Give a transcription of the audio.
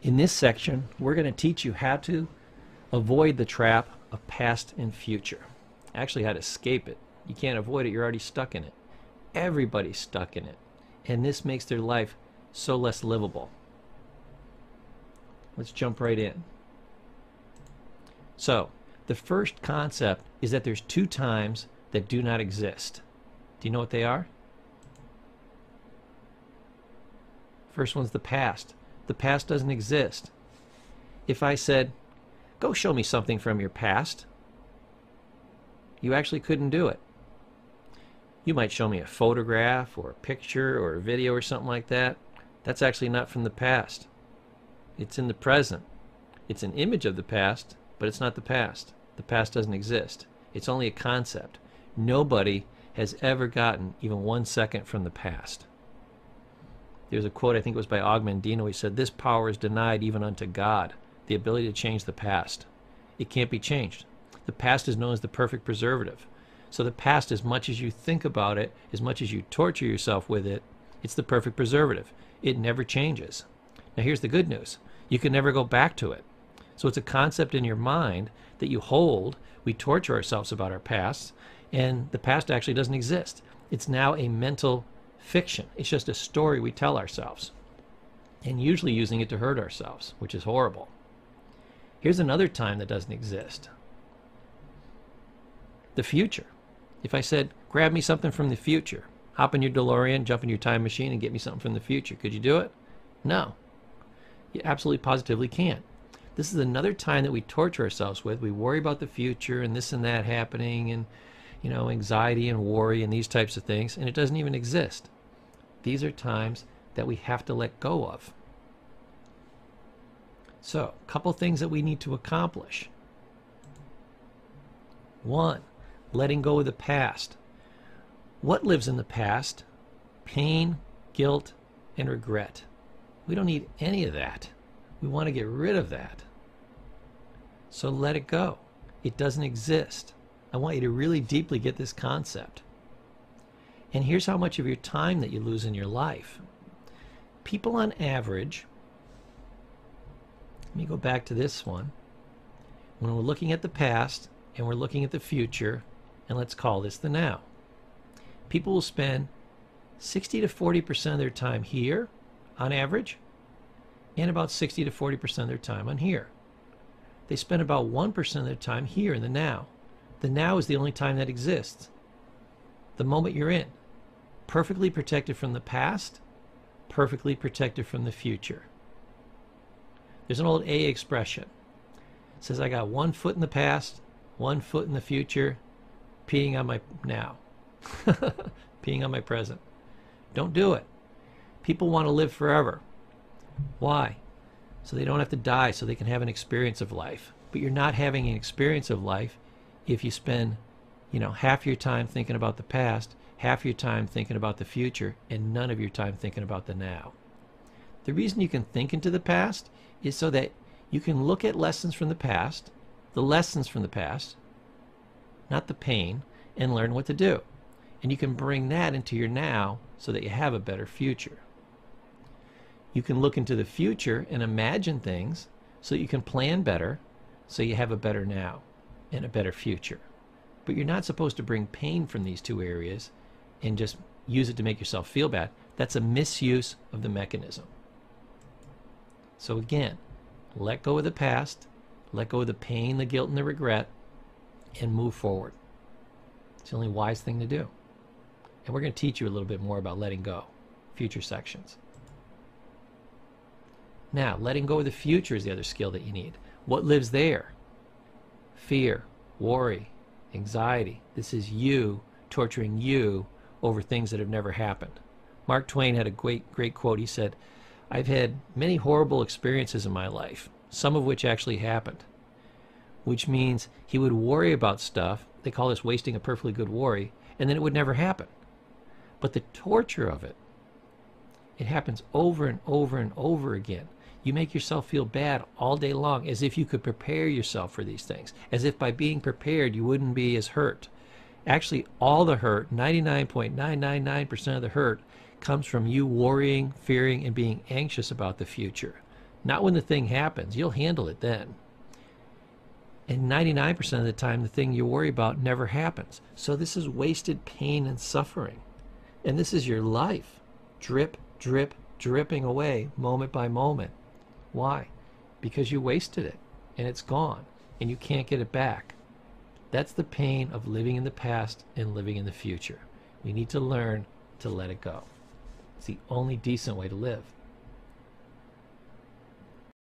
In this section, we're going to teach you how to avoid the trap of past and future. Actually, how to escape it. You can't avoid it, you're already stuck in it. Everybody's stuck in it. And this makes their life so less livable. Let's jump right in. So, the first concept is that there's two times that do not exist. Do you know what they are? First one's the past. The past doesn't exist. If I said, go show me something from your past, you actually couldn't do it. You might show me a photograph or a picture or a video or something like that. That's actually not from the past. It's in the present. It's an image of the past, but it's not the past. The past doesn't exist. It's only a concept. Nobody has ever gotten even 1 second from the past. There's a quote, I think it was by Augmendino. He said, this power is denied even unto God, the ability to change the past. It can't be changed. The past is known as the perfect preservative. So the past, as much as you think about it, as much as you torture yourself with it, it's the perfect preservative. It never changes. Now here's the good news. You can never go back to it. So it's a concept in your mind that you hold. We torture ourselves about our past, and the past actually doesn't exist. It's now a mental fiction. It's just a story we tell ourselves, and usually using it to hurt ourselves, which is horrible. Here's another time that doesn't exist. The future. If I said, grab me something from the future, hop in your DeLorean, jump in your time machine, and get me something from the future, could you do it? No. You absolutely positively can't. This is another time that we torture ourselves with. We worry about the future and this and that happening, and anxiety and worry and these types of things, and it doesn't even exist. These are times that we have to let go of. So, a couple things that we need to accomplish. 1, letting go of the past. What lives in the past? Pain, guilt, and regret. We don't need any of that. We want to get rid of that. So let it go. It doesn't exist. I want you to really deeply get this concept. And here's how much of your time that you lose in your life. People on average, let me go back to this one. When we're looking at the past and we're looking at the future, and let's call this the now, people will spend 60 to 40% of their time here on average, and about 60 to 40% of their time on here. They spend about 1% of their time here in the now. The now is the only time that exists. The moment you're in. Perfectly protected from the past, perfectly protected from the future. There's an old AA expression. It says, I got 1 foot in the past, 1 foot in the future, peeing on my now. Peeing on my present. Don't do it. People want to live forever. Why? So they don't have to die, so they can have an experience of life. But you're not having an experience of life if you spend, half your time thinking about the past, half your time thinking about the future, and none of your time thinking about the now. The reason you can think into the past is so that you can look at lessons from the past, not the pain, and learn what to do. And you can bring that into your now so that you have a better future. You can look into the future and imagine things so that you can plan better, so you have a better now and a better future. But you're not supposed to bring pain from these two areas and just use it to make yourself feel bad. That's a misuse of the mechanism. So again, let go of the past, let go of the pain, the guilt, and the regret, and move forward. It's the only wise thing to do. And we're going to teach you a little bit more about letting go, future sections. Now, letting go of the future is the other skill that you need. What lives there? Fear, worry, anxiety. This is you torturing you over things that have never happened. Mark Twain had a great quote. He said, I've had many horrible experiences in my life, some of which actually happened, which means he would worry about stuff. They call this wasting a perfectly good worry, and then it would never happen. But the torture of it, it happens over and over and over again. You make yourself feel bad all day long, as if you could prepare yourself for these things, as if by being prepared you wouldn't be as hurt. Actually, all the hurt, 99.999% of the hurt, comes from you worrying, fearing, and being anxious about the future. Not when the thing happens. You'll handle it then. And 99% of the time, the thing you worry about never happens. So this is wasted pain and suffering. And this is your life. Drip, drip, dripping away moment by moment. Why? Because you wasted it and it's gone and you can't get it back. That's the pain of living in the past and living in the future. We need to learn to let it go. It's the only decent way to live.